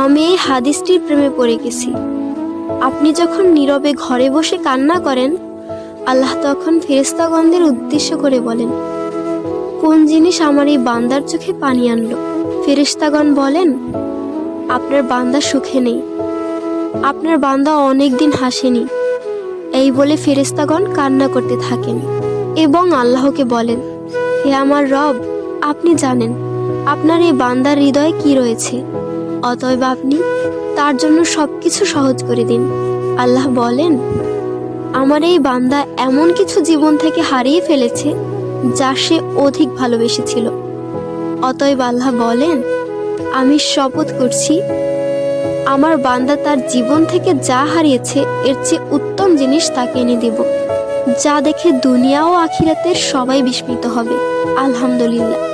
আমি এই হাদিসটির প্রেমে পড়ে গেছি। আপনি যখন নীরবে ঘরে বসে কান্না করেন, আল্লাহ তখন ফেরেশতাগণদের উদ্দেশ্য করে বলেন, কোন জিনিস আমার এই বান্দার চোখে পানি আনলো? ফেরেশতাগণ বলেন, আপনার বান্দা সুখে নেই, আপনার বান্দা অনেক দিন হাসেনি। এই বলে ফেরেশতাগণ কান্না করতে থাকেন এবং আল্লাহকে বলেন, হে আমার রব, আপনি জানেন আপনার এই বান্দার হৃদয়ে কি রয়েছে, অতএব আপনি তার জন্য সবকিছু সহজ করে দিন। আল্লাহ বলেন, আমার এই বান্দা এমন কিছু জীবন থেকে হারিয়ে ফেলেছে যা সে অধিক ভালোবেসেছিল। অতএব আল্লাহ বলেন, আমি শপথ করছি, আমার বান্দা তার জীবন থেকে যা হারিয়েছে এর চেয়ে উত্তম জিনিস তাকে এনে দেব, যা দেখে দুনিয়া ও আখিরাতের সবাই বিস্মিত হবে। আলহামদুলিল্লাহ।